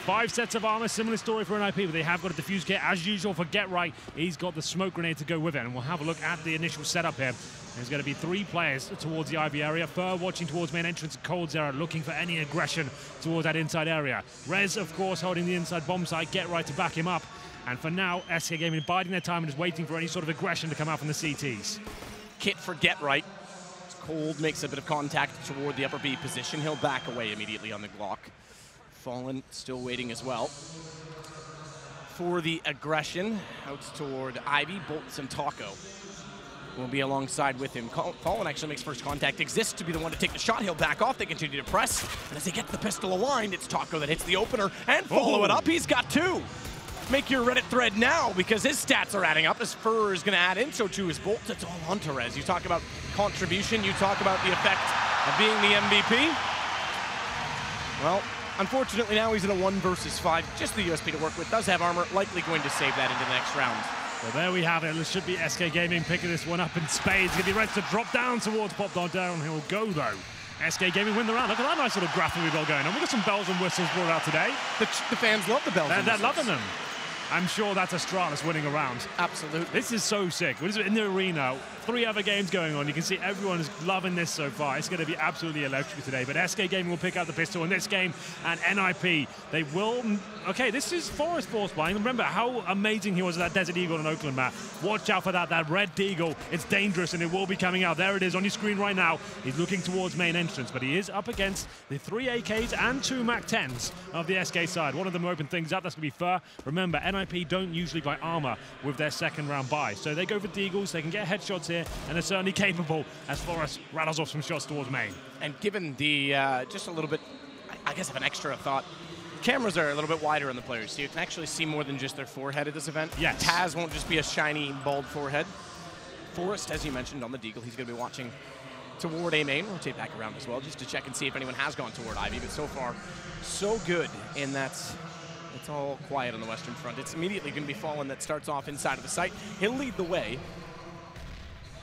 5 sets of armor, similar story for NiP, but they have got a defuse kit as usual for Get Right. He's got the smoke grenade to go with it, and we'll have a look at the initial setup here. There's going to be 3 players towards the Ivy area. Fur watching towards main entrance, Cold Zero looking for any aggression towards that inside area. Rez, of course, holding the inside bomb site. Get Right to back him up. And for now, SK Gaming biding their time and is waiting for any sort of aggression to come out from the CTs. Kit for Get Right. Cold makes a bit of contact toward the upper B position. He'll back away immediately on the Glock. Fallen still waiting as well. For the aggression, out toward Ivy, Bolts, and Taco will be alongside with him. Fallen actually makes first contact. Exists to be the one to take the shot. He'll back off. They continue to press. And as they get the pistol aligned, it's Taco that hits the opener and follow it up. He's got 2. Make your Reddit thread now because his stats are adding up. As Fur is going to add in, so too is Bolts. It's all on Torres. You talk about contribution, you talk about the effect of being the MVP. Well, unfortunately now he's in a 1 versus 5. Just the USP to work with. Does have armor, likely going to save that into the next round. Well, there we have it. It should be SK Gaming picking this one up in spades. Going to be ready to drop down towards Pop Dog Down. He'll go though. SK Gaming win the round. Look at that nice little graphic we've got going on. We've got some bells and whistles brought out today. The fans love the bells and whistles. They're loving them. I'm sure that's Astralis winning a round. Absolutely. This is so sick. We're in the arena, 3 other games going on. You can see everyone is loving this so far. It's going to be absolutely electric today. But SK Gaming will pick out the pistol in this game, and NiP, they will... Okay, this is Forest Force buying. Remember how amazing he was at that Desert Eagle on Oakland map. Watch out for that Red Deagle. It's dangerous, and it will be coming out. There it is on your screen right now. He's looking towards main entrance, but he is up against the 3 AKs and 2 MAC-10s of the SK side. One of them open things up. That's going to be Fur. Remember, NiP don't usually buy armor with their second round buy. So they go for Deagles, they can get headshots here, and they're certainly capable as Forrest rattles off some shots towards main. And given the, just a little bit, I guess, of an extra thought, cameras are a little bit wider on the players, so you can actually see more than just their forehead at this event. Yes. Taz won't just be a shiny, bald forehead. Forrest, as you mentioned, on the Deagle, he's going to be watching toward A main, rotate back around as well, just to check and see if anyone has gone toward Ivy, but so far, so good in that. It's all quiet on the Western Front. It's immediately going to be Fallen that starts off inside of the site. He'll lead the way.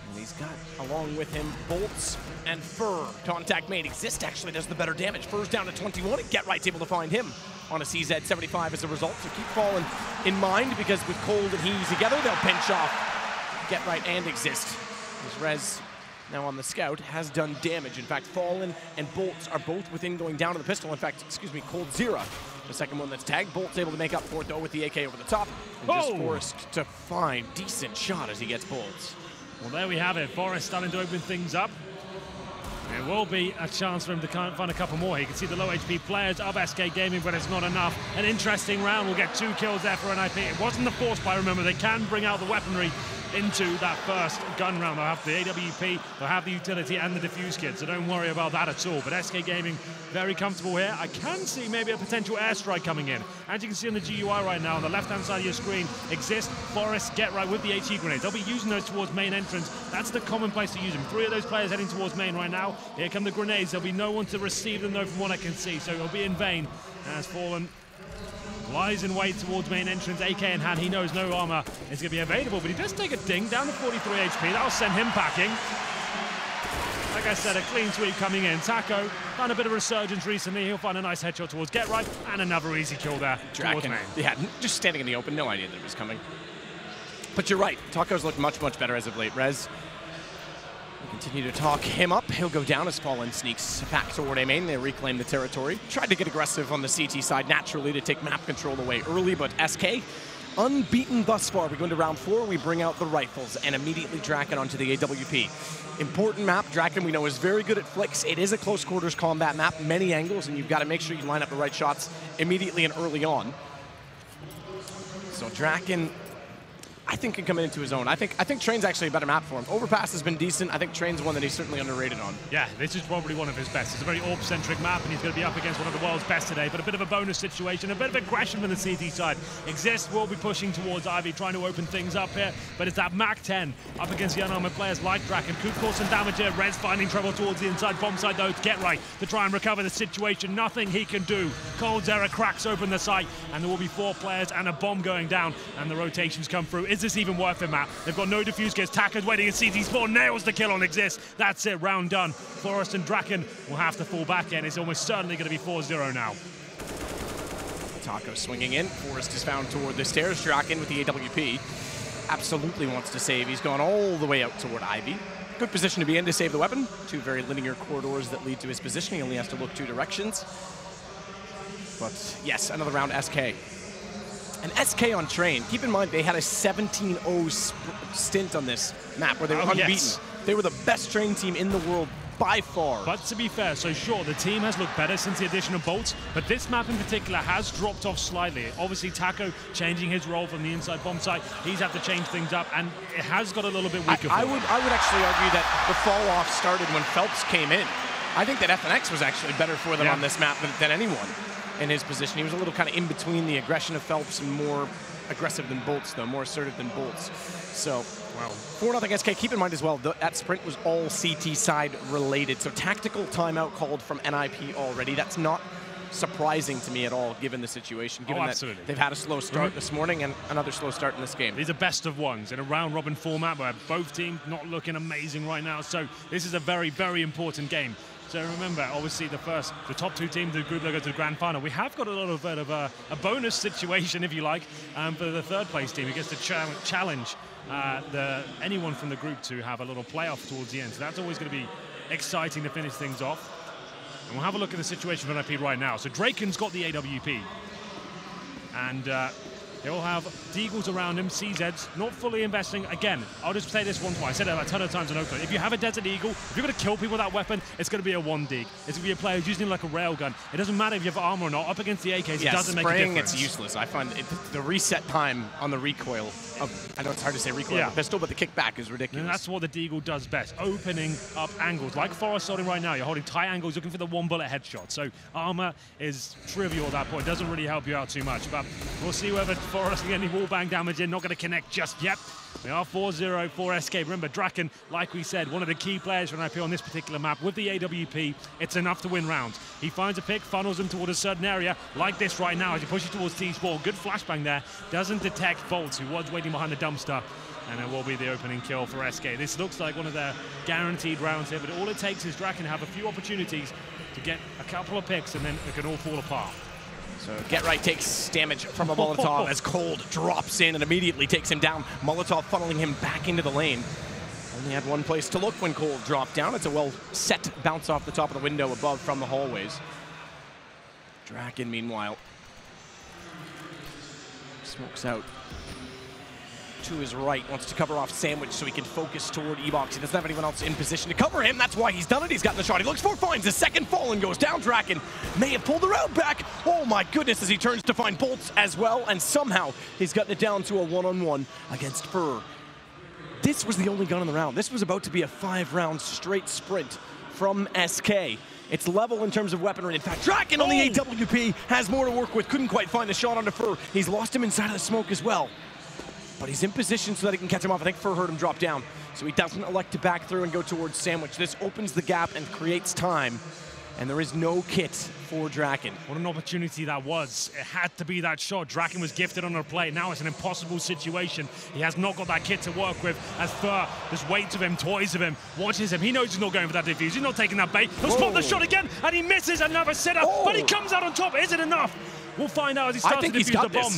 And he's got, along with him, Bolts and Fur. Contact made. Exist actually does the better damage. Fur's down to 21, and Get Right's able to find him on a CZ75 as a result. So keep Fallen in mind, because with Cold and he together, they'll pinch off Get Right and Exist. As Rez, now on the scout, has done damage. In fact, Fallen and Bolts are both within going down to the pistol. In fact, excuse me, Cold Zero, the second one that's tagged. Bolts able to make up for it, though, with the AK over the top. And just Forrest to find decent shot as he gets Bolts. Well, there we have it. Forrest starting to open things up. There will be a chance for him to find a couple more. You can see the low HP players of SK Gaming, but it's not enough. An interesting round. We'll get 2 kills there for NiP. It wasn't the force buy, remember. They can bring out the weaponry into that first gun round. They'll have the AWP, they'll have the utility and the defuse kit, so don't worry about that at all. But SK Gaming, very comfortable here. I can see maybe a potential airstrike coming in. As you can see on the GUI right now, on the left-hand side of your screen, Exist, Forrest, Get Right with the HE grenades. They'll be using those towards main entrance. That's the common place to use them. 3 of those players heading towards main right now. Here come the grenades. There'll be no one to receive them, though, from what I can see, so it'll be in vain as Fallen lies in wait towards main entrance, AK in hand. He knows no armor is going to be available, but he does take a ding down to 43 HP. That'll send him packing. Like I said, a clean sweep coming in. Taco found a bit of resurgence recently. He'll find a nice headshot towards Get Right, and another easy kill there towards main. Yeah, just standing in the open, no idea that it was coming. But you're right, Taco's looked much, much better as of late. Rez, we continue to talk him up. He'll go down as Fallen sneaks back toward A main. They reclaim the territory. Tried to get aggressive on the CT side naturally to take map control away early, but SK unbeaten thus far. We go into round 4, we bring out the rifles and immediately Draken onto the AWP. Important map. Draken, we know, is very good at flicks. It is a close quarters combat map, many angles, and you've got to make sure you line up the right shots immediately and early on. So Draken, I think, can come into his own. I think Train's actually a better map for him. Overpass has been decent. I think Train's one that he's certainly underrated on. Yeah, this is probably one of his best. It's a very AWP-centric map, and he's going to be up against one of the world's best today, but a bit of a bonus situation, a bit of aggression from the CT side. Exist will be pushing towards Ivy, trying to open things up here, but it's that MAC-10 up against the unarmored players like Draken. Could cause some damage here. Rez finding trouble towards the inside bomb side, though, to Get Right to try and recover the situation. Nothing he can do. Cold Zera cracks open the site, and there will be 4 players and a bomb going down, and the rotations come through. Is this even worth it, Matt? They've got no defuse kits. Taco's waiting in CT4, nails the kill on Exist. That's it, round done. Forrest and Draken will have to fall back in. It's almost certainly going to be 4-0 now. Taco swinging in. Forrest is found toward the stairs. Draken with the AWP. Absolutely wants to save. He's gone all the way out toward Ivy. Good position to be in to save the weapon. Two very linear corridors that lead to his position. He only has to look two directions. But yes, another round SK. And SK on Train, keep in mind they had a 17-0 stint on this map where they were unbeaten. Yes. They were the best Train team in the world by far. But to be fair, so sure, the team has looked better since the addition of bolts, but this map in particular has dropped off slightly. Obviously, Taco changing his role from the inside bomb site, he's had to change things up, and it has got a little bit weaker. I would actually argue that the fall off started when Phelps came in. I think that FNX was actually better for them on this map than anyone in his position. He was a little kind of in between the aggression of Phelps and more aggressive than Bolts, though, more assertive than Bolts. So, wow. 4-0 SK. Keep in mind as well, that sprint was all CT side related. So tactical timeout called from NiP already. That's not surprising to me at all, given the situation, given that they've had a slow start this morning and another slow start in this game. These are best of ones in a round-robin format where both teams not looking amazing right now. So this is a very, very important game. So remember, obviously, the top two teams of the group that go to the grand final. We have got a little bit of a bonus situation, if you like, for the third place team who gets to challenge anyone from the group to have a little playoff towards the end. So that's always going to be exciting to finish things off. And we'll have a look at the situation for NiP right now. So Draken's got the AWP. And he'll have Deagles around him, CZs, not fully investing. Again, I'll just say this once more. I said it a ton of times in Oakland. If you have a Desert Eagle, if you're going to kill people with that weapon, it's going to be a 1-dig. It's going to be a player who's using it like a railgun. It doesn't matter if you have armor or not. Up against the AKs, it doesn't make a difference. It's useless. I find the reset time on the recoil of, I know it's hard to say recoil of the pistol, but the kickback is ridiculous. And that's what the Deagle does best, opening up angles. Like Forrest holding right now, you're holding tight angles, looking for the one-bullet headshot. So armor is trivial at that point. Doesn't really help you out too much. But we'll see whether Forrest can get any wallbang damage in. Not going to connect just yet. We are 4-0 for SK. Remember, Draken, like we said, one of the key players for NiP on this particular map. With the AWP, it's enough to win rounds. He finds a pick, funnels him toward a certain area, like this right now, as he pushes towards T-Sport. Good flashbang there. Doesn't detect Bolts, who was waiting behind the dumpster. And it will be the opening kill for SK. This looks like one of their guaranteed rounds here, but all it takes is Draken to have a few opportunities to get a couple of picks, and then it can all fall apart. So Get Right takes damage from a Molotov as Cold drops in and immediately takes him down. Molotov funneling him back into the lane. Only had one place to look when Cold dropped down. It's a well-set bounce off the top of the window above from the hallways. Draken, meanwhile, smokes out to his right, wants to cover off Sandwich so he can focus toward E-Box. He doesn't have anyone else in position to cover him. That's why he's done it. He's gotten the shot. He looks for, finds the second fall and goes down. Draken may have pulled the round back. Oh my goodness, as he turns to find Bolts as well, and somehow he's gotten it down to a one-on-one against Fur. This was the only gun in the round. This was about to be a 5-round straight sprint from SK. It's level in terms of weaponry. In fact, Draken on the AWP has more to work with. Couldn't quite find the shot onto Fur. He's lost him inside of the smoke as well. But he's in position so that he can catch him off. I think Fur heard him drop down. So he doesn't elect to back through and go towards Sandwich. This opens the gap and creates time. And there is no kit for Draken. What an opportunity that was. It had to be that shot. Draken was gifted on a play. Now it's an impossible situation. He has not got that kit to work with as Fur just waits with him, toys with him, watches him. He knows he's not going for that defuse. He's not taking that bait. He'll spot the shot again, and he misses another setup. But he comes out on top. Is it enough? We'll find out as he starts to defuse the bomb.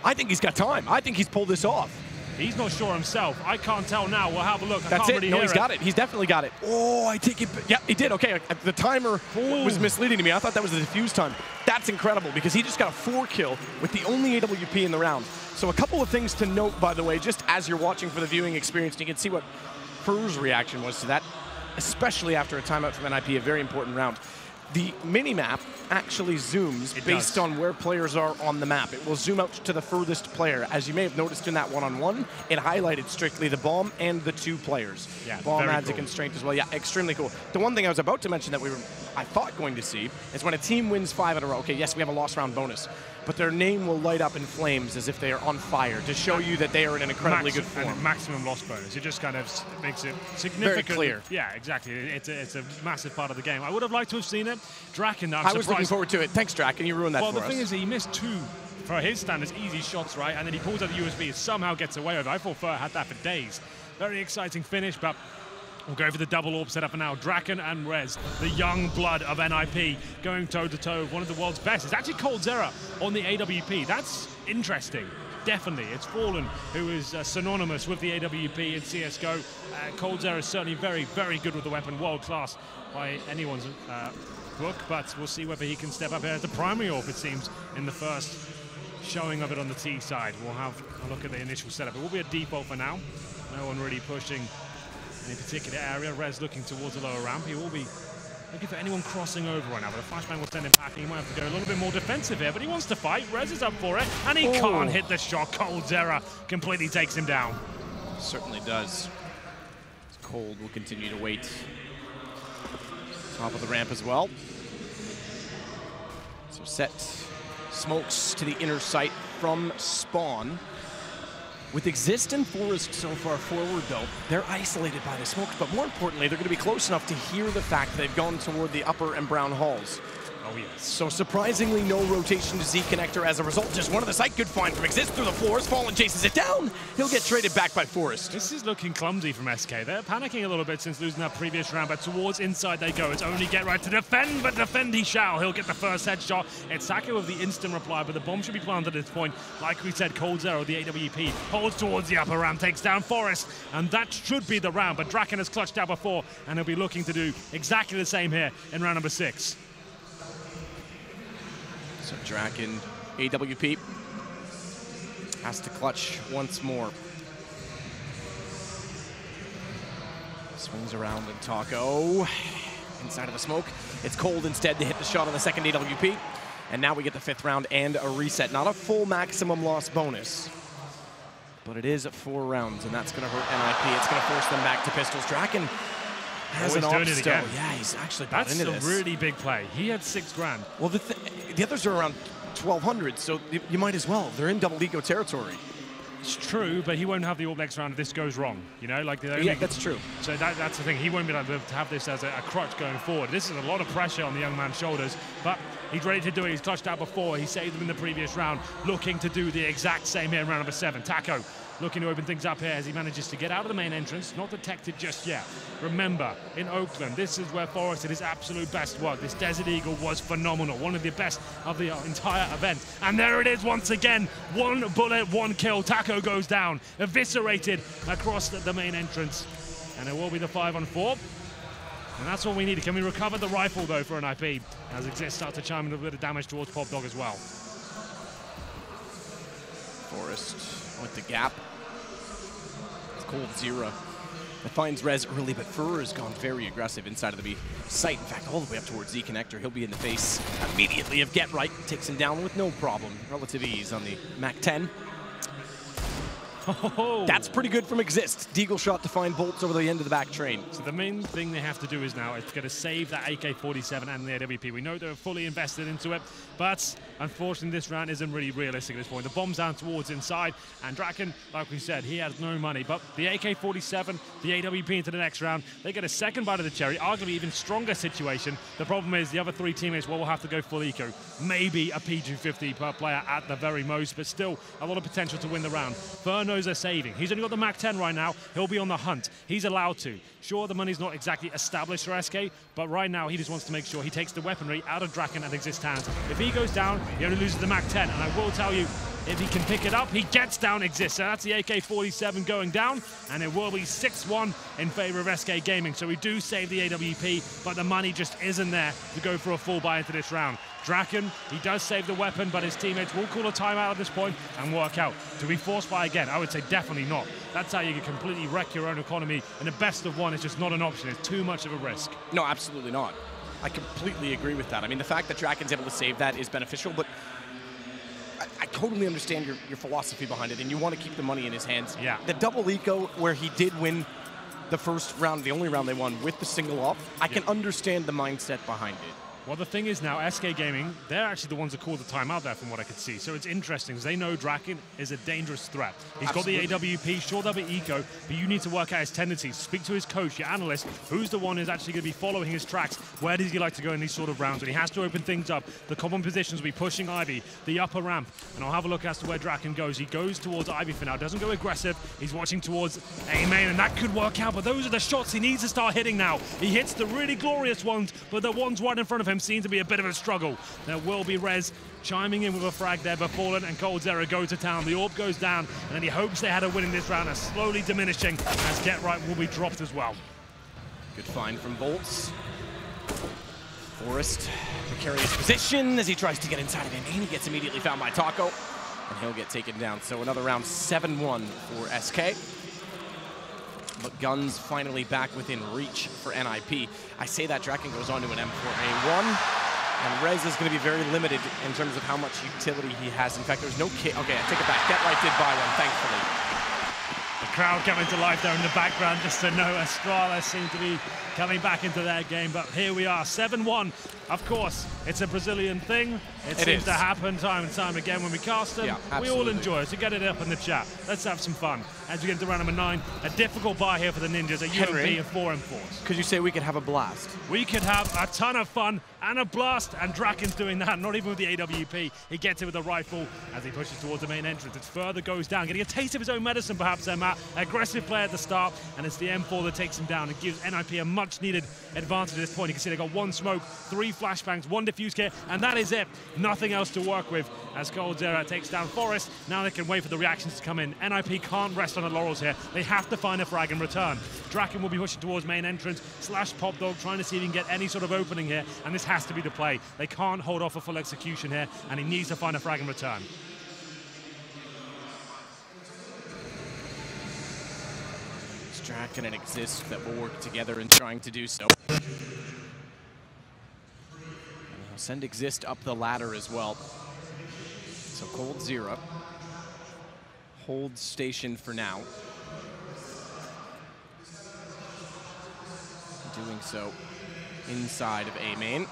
I think he's got time. I think he's pulled this off. He's not sure himself. I can't tell now. We'll have a look. That's it. No, he's got it. He's definitely got it. Oh, I take it. Yeah, he did. Okay, the timer was misleading to me. I thought that was the defuse time. That's incredible because he just got a 4-kill with the only AWP in the round. So a couple of things to note, by the way, just as you're watching for the viewing experience, you can see what Fur's reaction was to that, especially after a timeout from NiP, a very important round. The mini-map actually zooms based on where players are on the map. It will zoom out to the furthest player. As you may have noticed in that one-on-one, it highlighted strictly the bomb and the 2 players. Yeah, bomb adds a constraint as well. Yeah, extremely cool. The one thing I was about to mention that I thought going to see is when a team wins 5 in a row. Okay, yes, we have a lost round bonus, but their name will light up in flames as if they are on fire to show you that they are in an incredibly good form. And maximum loss bonus. It just kind of makes it significant. Very clear. Yeah, exactly. It's a massive part of the game. I would have liked to have seen it. Draken, I was looking forward to it. Thanks, Draken. You ruined that for us. Well, the thing is that he missed 2, for his standards, easy shots, right? And then he pulls out the USB and somehow gets away with it. I thought Fur had that for days. Very exciting finish, but We'll go for the double orb setup for now. Draken and Rez, the young blood of NiP, going toe-to-toe with one of the world's best. It's actually coldzera on the AWP. That's interesting. Definitely. It's Fallen, who is synonymous with the AWP in CSGO. coldzera is certainly very, very good with the weapon. World-class by anyone's book, but we'll see whether he can step up here as the primary orb, it seems, in the first showing of it on the T side. We'll have a look at the initial setup. It will be a default for now. No one really pushing any particular area. Rez looking towards the lower ramp. He will be looking for anyone crossing over right now, but the flashbang will send him packing. He might have to go a little bit more defensive here, but he wants to fight. Rez is up for it, and he can't hit the shot. coldzera completely takes him down. Certainly does. Cold will continue to wait. Top of the ramp as well. So set smokes to the inner sight from spawn. With Exist and Forest so far forward, though, they're isolated by the smokes, but more importantly, they're going to be close enough to hear the fact they've gone toward the upper and brown halls. Oh, yes. So surprisingly, no rotation to Z Connector as a result. Just one of the sight. Good find from Exist through the floors. Fallen chases it down. He'll get traded back by Forest. This is looking clumsy from SK. They're panicking a little bit since losing that previous round, but towards inside they go. It's only Get Right to defend, but defend he shall. He'll get the first headshot. It's Saka with the instant reply, but the bomb should be planted at this point. Like we said, coldzera, the AWP, holds towards the upper ramp, takes down Forest, and that should be the round, but Draken has clutched out before, and he'll be looking to do exactly the same here in round number 6. So Draken, AWP, has to clutch once more. Swings around and Taco. Inside of the smoke. It's Cold instead to hit the shot on the second AWP. And now we get the 5th round and a reset. Not a full maximum loss bonus, but it is 4 rounds, and that's going to hurt NiP. It's going to force them back to pistols. Draken has an off still. Yeah, he's actually bought into this. That's a really big play. He had 6 grand. Well, the others are around 1,200, so you might as well. They're in double ego territory. It's true, but he won't have the orb next round if this goes wrong. You know, like yeah, that's true. So that's the thing. He won't be able to have this as a crutch going forward. This is a lot of pressure on the young man's shoulders, but he's ready to do it. He's clutched out before. He saved them in the previous round, looking to do the exact same here in round number 7. Taco looking to open things up here as he manages to get out of the main entrance. Not detected just yet. Remember, in Oakland, this is where Forest did his absolute best work. This Desert Eagle was phenomenal. One of the best of the entire event. And there it is once again. 1 bullet, 1 kill. Taco goes down, eviscerated across the main entrance. And it will be the 5-on-4. And that's all we need. Can we recover the rifle, though, for NiP? As Exist starts to chime in a bit of damage towards Pop Dog as well. Forest with the gap. It's coldzera. It finds Rez early, but Fur has gone very aggressive inside of the B site. In fact, all the way up towards Z Connector. He'll be in the face immediately of Get Right. Takes him down with no problem. Relative ease on the Mac 10. Oh. That's pretty good from Exist. Deagle shot to find bolts over the end of the back train. So the main thing they have to do is now is to save that AK-47 and the AWP. We know they're fully invested into it, but unfortunately this round isn't really realistic at this point. The bomb's down towards inside, and Draken, like we said, he has no money, but the AK-47, the AWP into the next round, they get a second bite of the cherry, arguably even stronger situation. The problem is the other 3 teammates will have to go full eco. Maybe a P250 per player at the very most, but still a lot of potential to win the round. Fur knows they're saving. He's only got the Mac 10 right now. He'll be on the hunt. He's allowed to. Sure, the money's not exactly established for SK, but right now he just wants to make sure he takes the weaponry out of Draken and Exist hands. If he goes down, he only loses the Mac 10, and I will tell you, if he can pick it up, he gets down Exist. So that's the AK-47 going down, and it will be 6-1 in favor of SK Gaming. So we do save the AWP, but the money just isn't there to go for a full buy into this round. Draken, he does save the weapon, but his teammates will call a timeout at this point and work out. Do we force buy again? I would say definitely not. That's how you can completely wreck your own economy, and the best of one is just not an option. It's too much of a risk. No, absolutely not. I completely agree with that. I mean, the fact that Draken's able to save that is beneficial, but I totally understand your philosophy behind it, and you want to keep the money in his hands. Yeah. The double eco, where he did win the first round, the only round they won with the single up, I can understand the mindset behind it. Well, the thing is now, SK Gaming, they're actually the ones that called the timeout there from what I could see. So it's interesting, because they know Draken is a dangerous threat. He's Absolutely. got the AWP, sure there'll be eco, but you need to work out his tendencies. Speak to his coach, your analyst, who's the one who's actually going to be following his tracks. Where does he like to go in these sort of rounds? And he has to open things up. The common positions will be pushing Ivy, the upper ramp, and I'll have a look as to where Draken goes. He goes towards Ivy for now, doesn't go aggressive. He's watching towards A main, and that could work out, but those are the shots he needs to start hitting now. He hits the really glorious ones, but the ones right in front of him seem to be a bit of a struggle. There will be Rez chiming in with a frag there, but Fallen and coldzera go to town. The orb goes down, and then he hopes they had a win in this round, are slowly diminishing as Get Right will be dropped as well. Good find from Bolts. Forrest, precarious position as he tries to get inside of him, and he gets immediately found by Taco, and he'll get taken down. So another round 7-1 for SK. But Guns finally back within reach for NiP. I say that Draken goes on to an M4A1. And Rez is going to be very limited in terms of how much utility he has. In fact, there's no kit. Okay, I take it back. Get Right did buy one, thankfully. The crowd coming to life there in the background just to know Astralis seem to be coming back into their game. But here we are, 7-1. Of course, it's a Brazilian thing. It seems to happen time and time again when we cast them. Yeah, we all enjoy it, so get it up in the chat. Let's have some fun. As we get into round number 9, a difficult buy here for the Ninjas, a UMP and 4 M4s. Could you say we could have a blast? We could have a ton of fun and a blast, and Draken's doing that, not even with the AWP. He gets it with a rifle as he pushes towards the main entrance. It further goes down, getting a taste of his own medicine perhaps there, Matt. Aggressive play at the start, and it's the M4 that takes him down and gives NiP a much-needed advantage at this point. You can see they got 1 smoke, 3 flashbangs, 1 defuse kit, and that is it. Nothing else to work with as coldzera takes down Forrest. Now they can wait for the reactions to come in. NiP can't rest on the laurels here. They have to find a frag in return. Draken will be pushing towards main entrance, / Pop Dog, trying to see if he can get any sort of opening here, and this has to be the play. They can't hold off a full execution here, and he needs to find a frag in return. Draken and Exist that will work together in trying to do so. And he'll send Exist up the ladder as well. So coldzera holds station for now. Doing so inside of A main.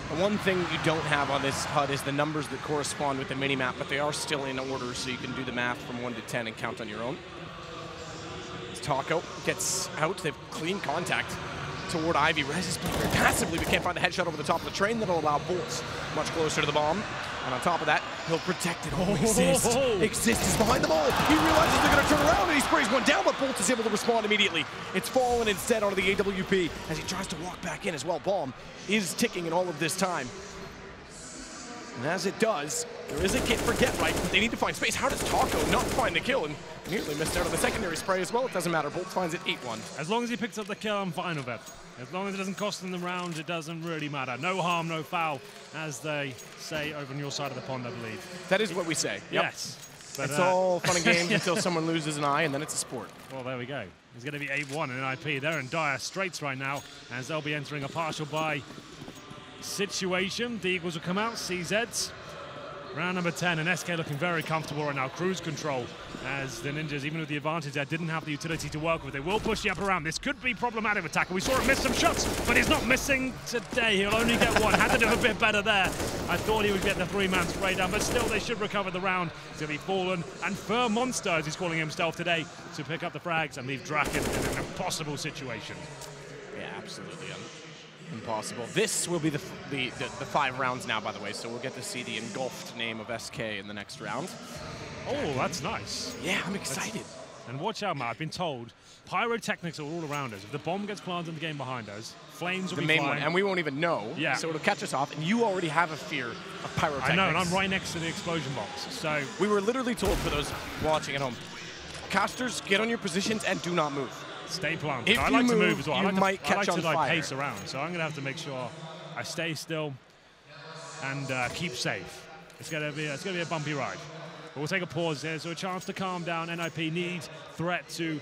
The one thing you don't have on this HUD is the numbers that correspond with the minimap, but they are still in order, so you can do the math from 1 to 10 and count on your own. As Taco gets out, they've clean contact toward Ivy. Rez is playing very passively, but can't find the headshot over the top of the train that'll allow Bolts much closer to the bomb. And on top of that, he'll protect it. Oh, Exist. Exist is behind the ball. He realizes they're going to turn around, and he sprays one down, but Bolt is able to respond immediately. It's Fallen instead onto the AWP as he tries to walk back in as well. Bomb is ticking in all of this time. And as it does, there is a kit for Get Right, but they need to find space. How does Taco not find the kill? And nearly missed out on the secondary spray as well. It doesn't matter. Bolt finds it 8-1. As long as he picks up the kill, I'm fine with it. As long as it doesn't cost them the round, it doesn't really matter. No harm, no foul, as they say over on your side of the pond, I believe. That is what we say. Yep. Yes. But, it's all fun and games until someone loses an eye, and then it's a sport. Well, there we go. It's going to be 8-1 in NiP. They're in dire straits right now, as they'll be entering a partial buy situation. The Eagles will come out, CZs. Round number 10, and SK looking very comfortable right now. Cruise control, as the Ninjas, even with the advantage there, didn't have the utility to work with. They will push the upper round. This could be problematic with Taco. We saw him miss some shots, but he's not missing today. He'll only get 1. Had to do a bit better there. I thought he would get the 3-man spray down, but still they should recover the round. It's going to be Fallen and Fur Monster, as he's calling himself today, to pick up the frags and leave Draken in an impossible situation. Yeah, absolutely impossible. This will be the 5 rounds now, by the way, so we'll get to see the engulfed name of SK in the next round. Oh, that's nice. Yeah, I'm excited. And watch out, Matt. I've been told pyrotechnics are all around us. If the bomb gets planted in the game behind us, flames will be flying. The main one, and we won't even know. Yeah. So it'll catch us off, and you already have a fear of pyrotechnics. I know, and I'm right next to the explosion box. So we were literally told, for those watching at home, casters, get on your positions and do not move. Stay planted. If I like you to move move as well. You I might catch on like fire. pace around, so I'm going to have to make sure I stay still and keep safe. It's going to be a bumpy ride. But we'll take a pause there, so a chance to calm down. NiP need threat to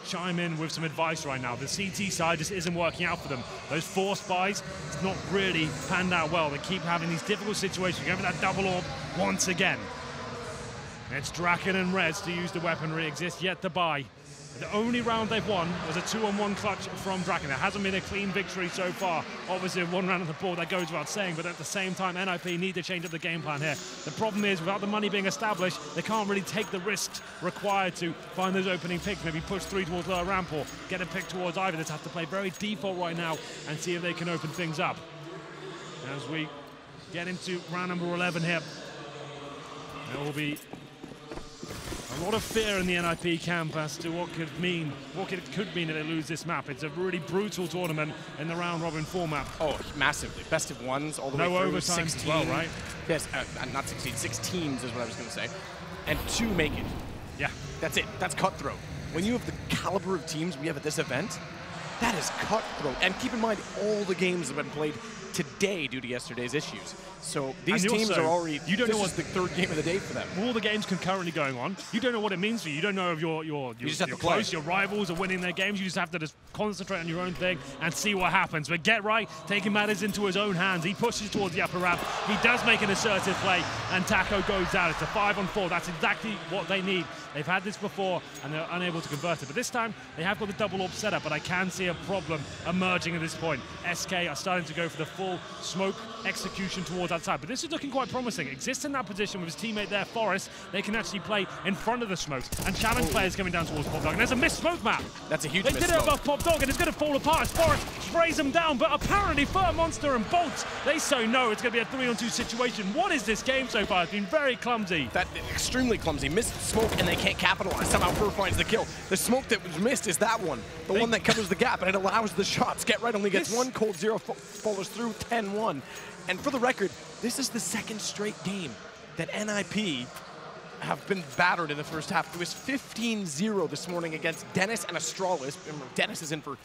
chime in with some advice right now. The CT side just isn't working out for them. Those forced buys, it's not really panned out well. They keep having these difficult situations. Going for that double orb once again. It's Draken and Rez to use the weaponry. Exist yet to buy. The only round they've won was a 2-on-1 clutch from Draken. There hasn't been a clean victory so far. Obviously, one round on the board, that goes without saying, but at the same time, NiP need to change up the game plan here. The problem is, without the money being established, they can't really take the risks required to find those opening picks, maybe push 3 towards lower ramp or get a pick towards either. They have to play very default right now and see if they can open things up. As we get into round number 11 here, there will be a lot of fear in the NiP camp as to what it could mean if they lose this map. It's a really brutal tournament in the round-robin format. Oh, massively. Best of ones all the way through. No overtime as well, right? Yes, not 16, 16s is what I was going to say. And 2 make it. Yeah. That's it. That's cutthroat. When you have the caliber of teams we have at this event, that is cutthroat. And keep in mind, all the games have been played today due to yesterday's issues. So these teams are already, you don't know what's the 3rd game of the day for them. All the games concurrently going on. You don't know what it means for you. You don't know if you're just have to close, play. your rivals are winning their games. You just have to just concentrate on your own thing and see what happens. But Get Right, taking matters into his own hands. He pushes towards the upper ramp. He does make an assertive play, and Taco goes down. It's a 5-on-4. That's exactly what they need. They've had this before, and they're unable to convert it. But this time, they have got the double AWP set up, but I can see a problem emerging at this point. SK are starting to go for the full smoke execution towards that side. But this is looking quite promising. Exists in that position with his teammate there, Forrest. They can actually play in front of the smokes. And challenge players coming down towards Popdog. And there's a missed smoke map. That's a huge miss. They did it above Popdog, and it's going to fall apart as Forrest sprays them down. But apparently, Fur Monster and Bolts, they so know it's going to be a 3-on-2 situation. What is this game so far? It's been very clumsy. That extremely clumsy. Missed smoke, and they can't capitalize. Somehow Fur finds the kill. The smoke that was missed is that one. The one that covers the gap, and it allows the shots. Get Right only gets 1, Cold 0 follows through 10-1. And for the record, this is the 2nd straight game that NiP have been battered in the first half. It was 15-0 this morning against Dennis and Astralis. Remember, Dennis is in for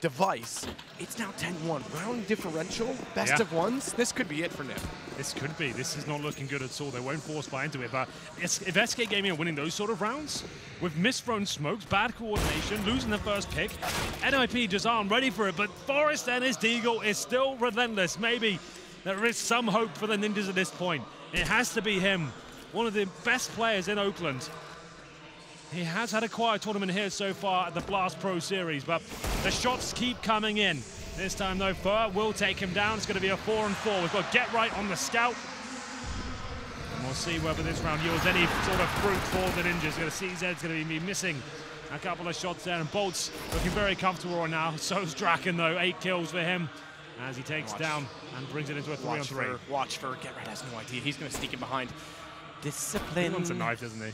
Device. It's now 10-1. Round differential, best of ones. This could be it for NiP. This could be. This is not looking good at all. They won't force buy into it. But if SK Gaming are winning those sort of rounds, with misthrown smokes, bad coordination, losing the first pick, NiP just aren't ready for it. But Forrest and his Deagle is still relentless. Maybe there is some hope for the Ninjas at this point. It has to be him, one of the best players in Oakland. He has had a quiet tournament here so far at the Blast Pro Series, but the shots keep coming in. This time, though, Fur will take him down. It's going to be a 4-on-4. We've got Get Right on the scout. And we'll see whether this round yields any sort of fruit for the Ninjas. We're going to see Zed's going to be missing a couple of shots there, and Bolt's looking very comfortable right now. So's Draken, though. 8 kills for him as he takes down and brings it into a 3-on-3. Watch for Get Right has no idea. He's going to sneak in behind. Discipline. He wants a knife, doesn't he?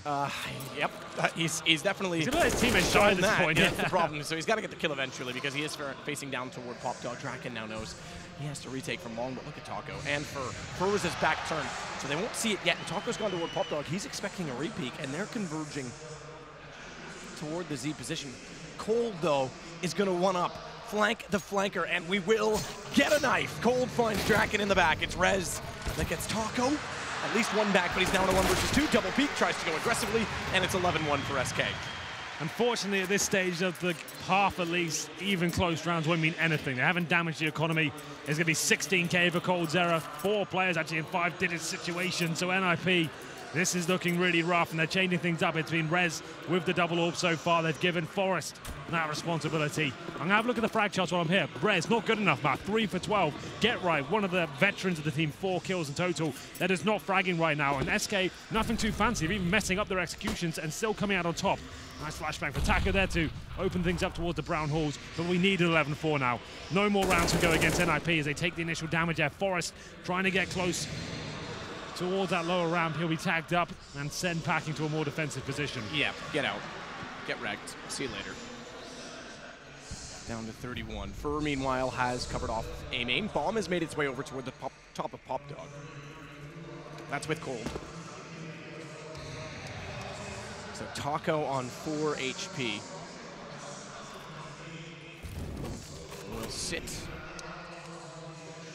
Yep. He's definitely. He's going to let his teammates die at this point. Yeah, that's the problem. So he's got to get the kill eventually because he is facing down toward Popdog. Draken now knows he has to retake from long, but look at Taco and Fur was his back turn, so they won't see it yet. And Taco's gone toward Popdog. He's expecting a repeat, and they're converging toward the Z position. Cold though is going to one-up. Flank the flanker, and we will get a knife. Cold finds Draken in the back. It's Rez that gets Taco. At least 1 back, but he's down to 1 versus 2. Double peek, tries to go aggressively, and it's 11-1 for SK. Unfortunately, at this stage of the half at least, even close rounds won't mean anything. They haven't damaged the economy. There's going to be 16K for Cold Zera. 4 players actually in 5-digit situations, so NiP, this is looking really rough, and they're changing things up between Rez with the double AWP so far. They've given Forrest that responsibility. I'm going to have a look at the frag charts while I'm here. Rez, not good enough, Matt. 3 for 12. Get Right, one of the veterans of the team, 4 kills in total. That is not fragging right now. And SK, nothing too fancy, even messing up their executions and still coming out on top. Nice flashbang for Taco there to open things up towards the brown halls, but we need an 11-4 now. No more rounds to go against NiP as they take the initial damage there. Forrest trying to get close towards that lower ramp. He'll be tagged up and sent packing to a more defensive position. Yeah, get out. Get wrecked. See you later. Down to 31. Fur, meanwhile, has covered off A-main. Bomb has made its way over toward the top of Popdog. That's with Cold. So Taco on 4 HP. Will sit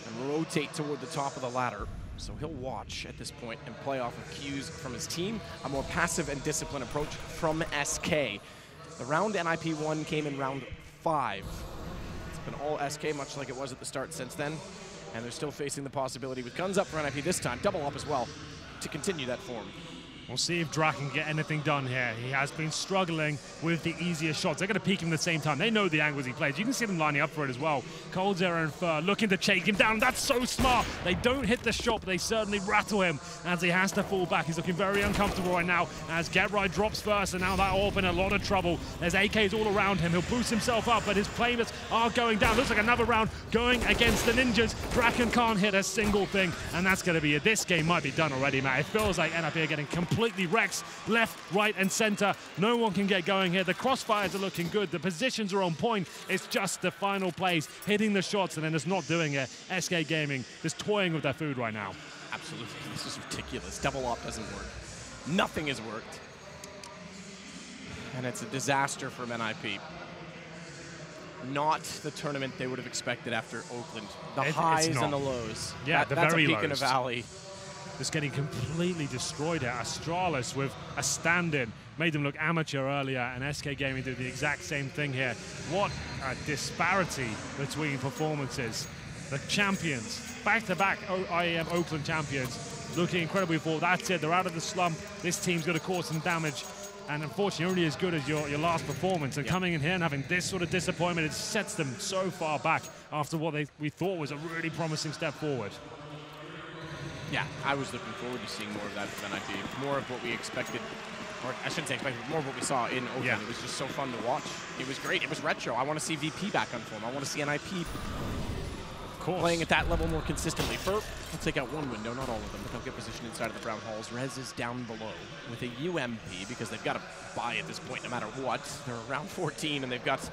and rotate toward the top of the ladder. So he'll watch at this point and play off of cues from his team. A more passive and disciplined approach from SK. The round NiP won came in round 5. It's been all SK, much like it was at the start since then. And they're still facing the possibility with guns up for NiP this time, double up as well, to continue that form. We'll see if Drac can get anything done here. He has been struggling with the easier shots. They're going to peek him at the same time. They know the angles he plays. You can see them lining up for it as well. Coldzera and Fur looking to chase him down. That's so smart. They don't hit the shot, but they certainly rattle him as he has to fall back. He's looking very uncomfortable right now as GetRight drops first, and now that AWP in a lot of trouble. There's AKs all around him. He'll boost himself up, but his playmates are going down. Looks like another round going against the Ninjas. Draken can't hit a single thing, and that's going to be it. This game might be done already, Matt. It feels like NiP are getting completely wrecked left, right, and center. No one can get going here. The crossfires are looking good. The positions are on point. It's just the final plays, hitting the shots, and then it's not doing it. SK Gaming just toying with their food right now. Absolutely. This is ridiculous. Double op doesn't work. Nothing has worked. And it's a disaster from NiP. Not the tournament they would have expected after Oakland. The highs and the lows. Yeah, the very lows. That's a peak in a valley. Just getting completely destroyed at Astralis with a stand-in. Made them look amateur earlier, and SK Gaming did the exact same thing here. What a disparity between performances. The champions, back-to-back IEM Oakland champions, looking incredibly forward. That's it, they're out of the slump. This team's going to cause some damage, and unfortunately only as good as your last performance. And coming in here and having this sort of disappointment, it sets them so far back after what we thought was a really promising step forward. Yeah, I was looking forward to seeing more of that from NiP. More of what we expected, or I shouldn't say expected, more of what we saw in Oakland. Yeah. It was just so fun to watch. It was great. It was retro. I want to see VP back on form. I want to see NiP playing at that level more consistently. Fur will take out one window, not all of them, but they'll get positioned inside of the brown halls. Rez is down below with a UMP because they've got to buy at this point no matter what. They're around 14, and they've got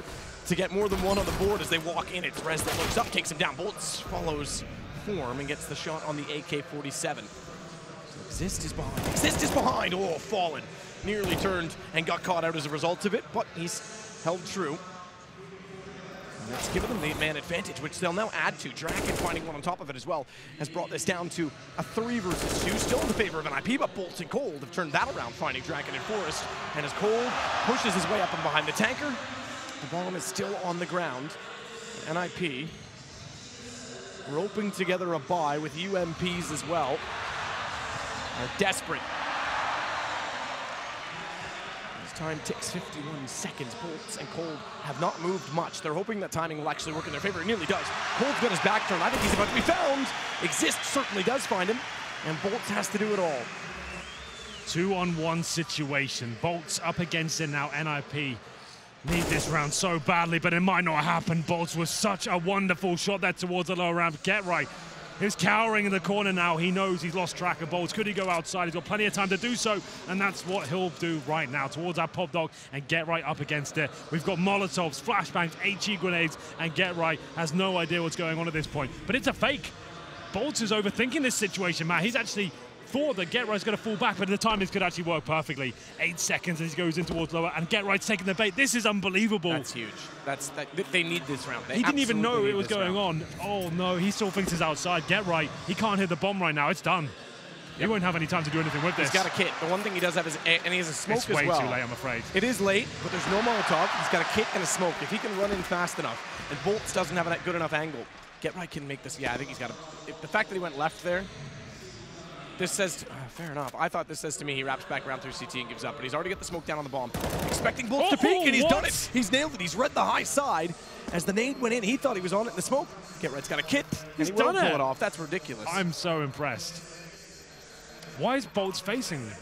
to get more than one on the board as they walk in. It's Rez that looks up, takes him down. Bolts follows form and gets the shot on the AK-47. So Exist is behind. Exist is behind! Oh, Fallen. Nearly turned and got caught out as a result of it, but he's held true. And that's given them the man advantage, which they'll now add to. Draken finding one on top of it as well has brought this down to a 3 versus 2, still in the favor of NiP, but Bolts and Cold have turned that around, finding Draken and Forest. And as Cold pushes his way up and behind the tanker, the bomb is still on the ground. And NiP roping together a buy with UMPs as well. Are desperate. This time ticks 51 seconds. Bolts and Cold have not moved much. They're hoping that timing will actually work in their favor. It nearly does. Cold's got his back turned. I think he's about to be found. Exist certainly does find him, and Bolts has to do it all. 2-on-1 situation. Bolts up against it now. NiP need this round so badly, but it might not happen. Bolts was such a wonderful shot there towards the lower ramp. GetRight. He's cowering in the corner now. He knows he's lost track of Bolts. Could he go outside? He's got plenty of time to do so, and that's what he'll do right now towards our pop dog and GetRight up against it. We've got Molotovs, flashbangs, HE grenades, and GetRight has no idea what's going on at this point. But it's a fake. Bolts is overthinking this situation, Matt. He's actually thought that GetRight's going to fall back, but at the time this could actually work perfectly. 8 seconds as he goes in towards lower, and GetRight's taking the bait. This is unbelievable. That's huge. They need this round. He didn't even know it was going on. Oh no, he still thinks he's outside. GetRight, he can't hit the bomb right now. It's done. He won't have any time to do anything with this. He's got a kit. The one thing he does have is, and he has a smoke as well. It's way too late, I'm afraid. It is late, but there's no Molotov. He's got a kit and a smoke. If he can run in fast enough, and Bolts doesn't have a good enough angle, GetRight can make this. Yeah, I think he's got a. The fact that he went left there, this says, fair enough. I thought this says to me he wraps back around through CT and gives up, but he's already got the smoke down on the bomb. Expecting Bolts to peek, and he's done it. He's nailed it. He's read the high side. As the nade went in, he thought he was on it in the smoke. GetRight's got a kit, and he will pull it off. That's ridiculous. I'm so impressed. Why is Bolts facing me?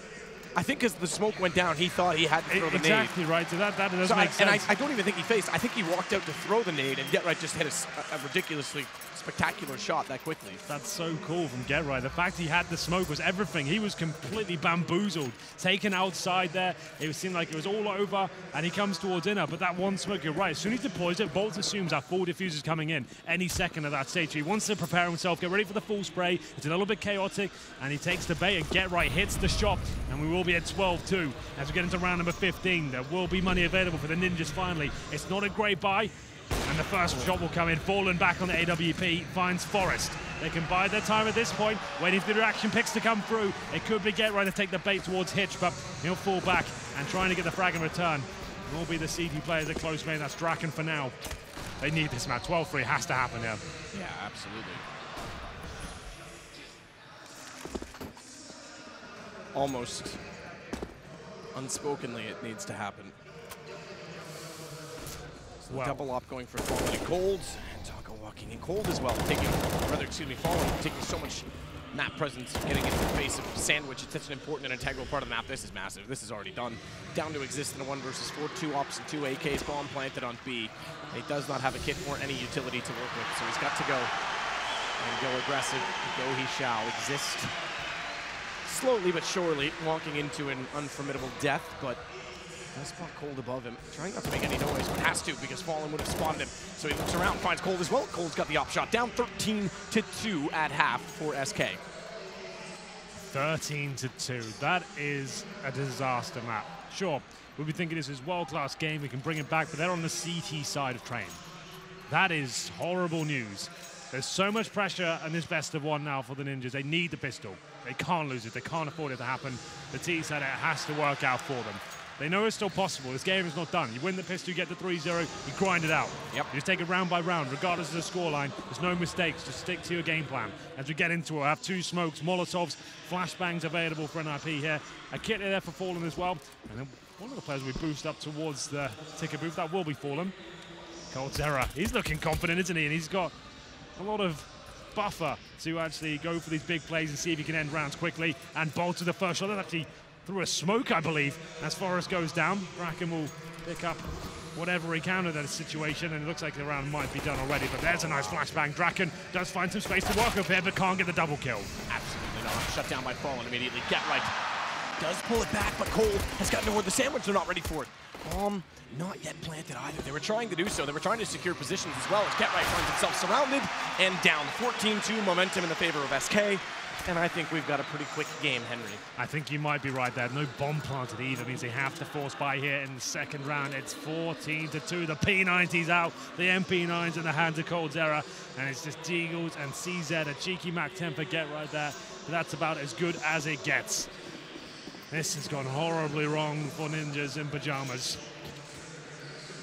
I think as the smoke went down, he thought he had to throw the nade. Exactly right. So that doesn't make sense. And I don't even think he faced. I think he walked out to throw the nade, and GetRight just hit a ridiculously spectacular shot that quickly. That's so cool from GetRight. The fact he had the smoke was everything. He was completely bamboozled, taken outside there. It seemed like it was all over, and he comes towards inner. But that one smoke, you're right. As soon as he deploys it, Bolts assumes our full diffuser's coming in any second of that stage. He wants to prepare himself, get ready for the full spray. It's a little bit chaotic, and he takes the bait, and GetRight hits the shot, and we will be at 12-2 as we get into round number 15. There will be money available for the Ninjas finally. It's not a great buy. And the first shot will come in. Fallen back on the AWP, finds Forest. They can bide their time at this point, waiting for the reaction picks to come through. It could be GetRight to take the bait towards Hitch, but he'll fall back and trying to get the frag in return. It will be the CT players at close range. That's Draken for now. They need this match. 12-3 has to happen here. Yeah, absolutely. unspokenly it needs to happen. So wow. Double op going for Fallen and Cold, and Taco walking in Cold as well, Fallen taking so much map presence, getting into the face of Sandwich. It's such an important and integral part of the map. This is massive. This is already done. Down to Exist in a 1 versus 4, 2 ops and 2 AKs, bomb planted on B. He does not have a kit or any utility to work with, so he's got to go. And go aggressive. Go he shall. Exist slowly but surely walking into an unformidable death, but does spot Cold above him. Trying not to make any noise, but has to because Fallen would have spotted him. So he looks around, finds Cold as well. Cold's got the op shot. Down 13-2 at half for SK. 13-2. That is a disaster map. Sure, we'll be thinking this is a world-class game. We can bring it back, but they're on the CT side of Train. That is horrible news. There's so much pressure in this best of one now for the Ninjas. They need the pistol. They can't lose it. They can't afford it to happen. The T said it has to work out for them. They know it's still possible. This game is not done. You win the pistol, you get the 3-0, you grind it out. Yep. You just take it round by round, regardless of the scoreline. There's no mistakes. Just stick to your game plan. As we get into it, I have 2 smokes, Molotovs, flashbangs available for NiP here. A kit there for Fallen as well. And then one of the players we boost up towards the ticket booth, that will be Fallen. Coldzera, he's looking confident, isn't he? And he's got a lot of buffer to actually go for these big plays and see if he can end rounds quickly. And Bolt to the first shot. That's actually through a smoke, I believe, as Forrest goes down. Bracken will pick up whatever he can in that situation, and it looks like the round might be done already, but there's a nice flashbang. Draken does find some space to work up here, but can't get the double kill. Absolutely not. Shut down by Fallen immediately. Get right. Does pull it back, but Cold has gotten toward the sandwich. They're not ready for it. Bomb not yet planted either. They were trying to do so. They were trying to secure positions as well as Get Right finds himself surrounded and down. 14-2 momentum in the favor of SK. And I think we've got a pretty quick game, Henry. I think you might be right there. No bomb planted either. Means they have to force by here in the second round. It's 14-2. The P90's out. The MP9's in the hands of Coldzera. And it's just Deagles and CZ. A cheeky Mac 10 for Get Right there. But that's about as good as it gets. This has gone horribly wrong for Ninjas in pajamas.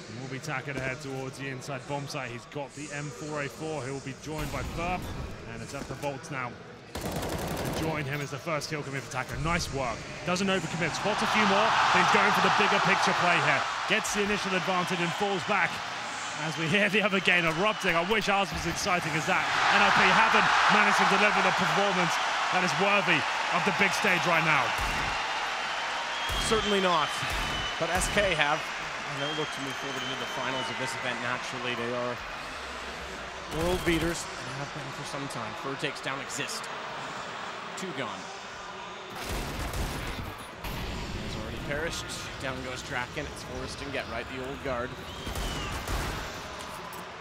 And we'll be tacking ahead towards the inside bomb site. He's got the M4A4. He'll be joined by Burp. And it's up to Bolts now. To join him as the first kill coming for Taco. Nice work. Doesn't overcommit. Spots a few more. But he's going for the bigger picture play here. Gets the initial advantage and falls back. As we hear the other game erupting. I wish ours was as exciting as that. NiP haven't managed to deliver the performance that is worthy of the big stage right now. Certainly not. But SK have, and they'll look to move forward into the finals of this event naturally. They are world beaters and have been for some time. Fur takes down Exist. 2 gone. Has already perished. Down goes Draken. It's Forrest and Get Right, the old guard.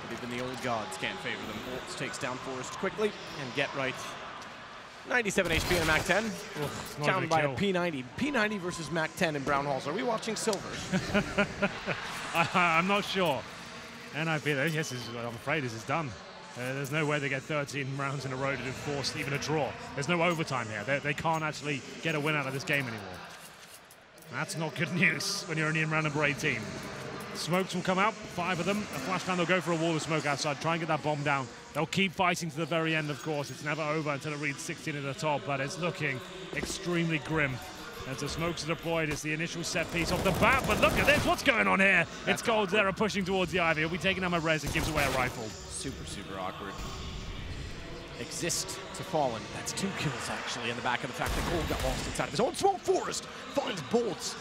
But even the old gods can't favor them. Bolts takes down Forrest quickly, and Get Right. 97 HP in a Mac 10. Down by a P90. P90 versus Mac 10 in Brown Halls. Are we watching silver? I'm not sure. NiP, yes, I'm afraid this is done. There's no way they get 13 rounds in a row to force even a draw. There's no overtime here. They can't actually get a win out of this game anymore. That's not good news when you're in round number 18. Smokes will come out, 5 of them. A flashbang, they'll go for a wall of smoke outside, try and get that bomb down. They'll keep fighting to the very end, of course. It's never over until it reads 16 at the top, but it's looking extremely grim. As the smokes are deployed, it's the initial set piece off the bat, but look at this, what's going on here? It's Coldzera pushing towards the Ivy. He'll be taking down my res and gives away a rifle. Super, super awkward. Exist to Fallen. That's 2 kills, actually, in the back of the fact that Cold got lost inside of his own smoke. Forrest finds Bolts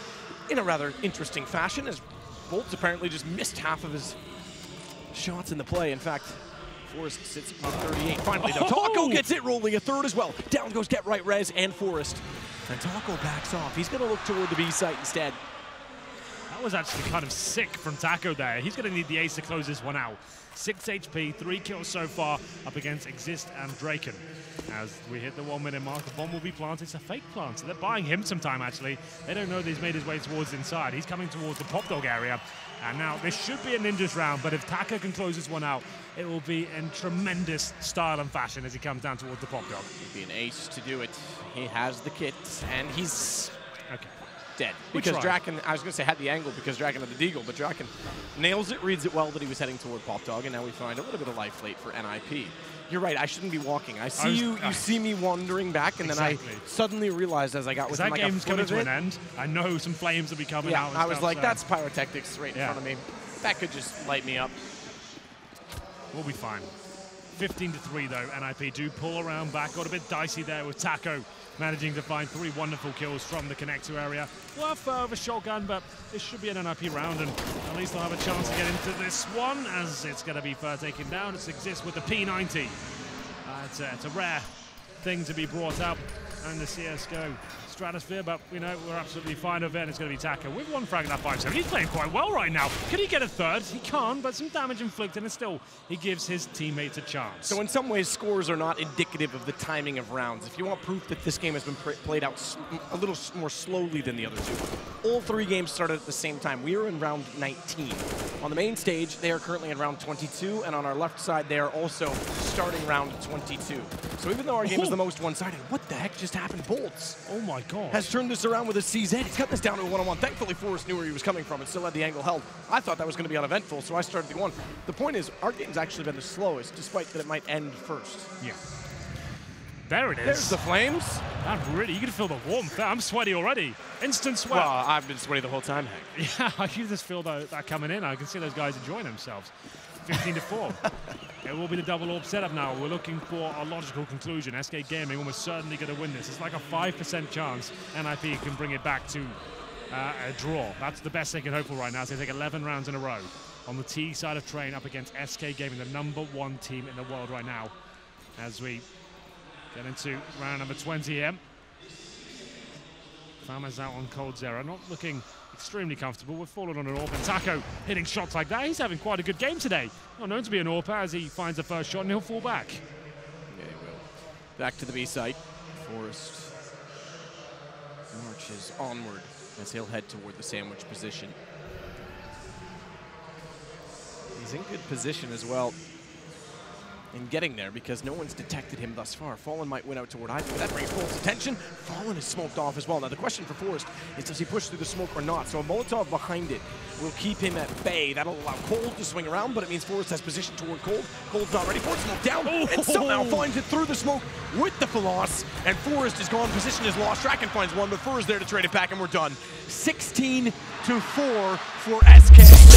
in a rather interesting fashion, as Bolts apparently just missed half of his shots in the play. In fact, Forrest sits with 38. Finally, though, Taco gets it rolling, a 3rd as well. Down goes Get Right, Rez, and Forrest. And Taco backs off. He's going to look toward the B site instead. That was actually kind of sick from Taco there. He's going to need the ace to close this one out. 6 HP, 3 kills so far up against Exist and Draken. As we hit the 1 minute mark, the bomb will be planted. It's a fake plant, so they're buying him some time, actually. They don't know that he's made his way towards inside. He's coming towards the Pop Dog area. And now this should be a Ninjas round, but if Taco can close this one out, it will be in tremendous style and fashion as he comes down towards the Pop Dog. It'd be an ace to do it. He has the kit, and he's... Okay. dead. Because Draken, I was going to say had the angle because Draken had the deagle, but Draken nails it, reads it well that he was heading toward Pop Dog, and now we find a little bit of life late for NiP. You're right, I shouldn't be walking. I see you see me wandering back, and then I suddenly realized as I got within like a foot coming of to an end. I know some flames will be coming out. I was like, that's pyrotechnics right in front of me. That could just light me up. We'll be fine. 15-3 though, NiP do pull around back. Got a bit dicey there with Taco managing to find 3 wonderful kills from the connector area. Worth of a shotgun, but this should be an NiP round, and at least they'll have a chance to get into this one, as it's going to be taken down. It exists with the P90. It's a rare thing to be brought up in the CSGO stratosphere, but you know, we're absolutely fine with it, and it's going to be Taco with 1 frag in that 5-7. He's playing quite well right now. Can he get a third? He can't, but some damage inflicted, and still he gives his teammates a chance. So in some ways, scores are not indicative of the timing of rounds. If you want proof that this game has been played out a little more slowly than the other 2, all 3 games started at the same time. We are in round 19. On the main stage, they are currently in round 22, and on our left side, they are also starting round 22. So even though our game is the most one-sided, what the heck just happened? Bolts. Oh my God. Has turned this around with a CZ. He's got this down to a 1-on-1. Thankfully, Forrest knew where he was coming from and still had the angle held. I thought that was going to be uneventful, so I started the 1. The point is, our game's actually been the slowest, despite that it might end first. Yeah. There it is. There's the flames. You can feel the warmth. I'm sweaty already. Instant sweat. Well, I've been sweaty the whole time, Hank. Yeah, I can just feel that coming in. I can see those guys enjoying themselves. 15-4. It will be the double orb setup now. We're looking for a logical conclusion. SK Gaming almost certainly going to win this. It's like a 5% chance NiP can bring it back to a draw. That's the best they can hope for right now. So they take 11 rounds in a row on the T side of train up against SK Gaming, the #1 team in the world right now. As we get into round number 20 here. Farmer's out on Cold Zero. Not looking extremely comfortable. We've fallen on an AWP, and Taco hitting shots like that. He's having quite a good game today. Not known to be an AWP as he finds the first shot, and he'll fall back. Yeah, he will. Back to the B site. Forrest marches onward as he'll head toward the sandwich position. He's in good position as well in getting there because no one's detected him thus far. Fallen might win out toward Ivy, but that brings Fallen's attention. Fallen is smoked off as well. Now the question for Forrest is, does he push through the smoke or not? So a Molotov behind it will keep him at bay. That'll allow Cold to swing around, but it means Forrest has position toward Cold. Cold's not ready. Forrest smoke down and somehow finds it through the smoke with the Philos, and Forrest is gone. Position is lost. Draken finds one, but Fur is there to trade it back, and we're done. 16-4 for SK.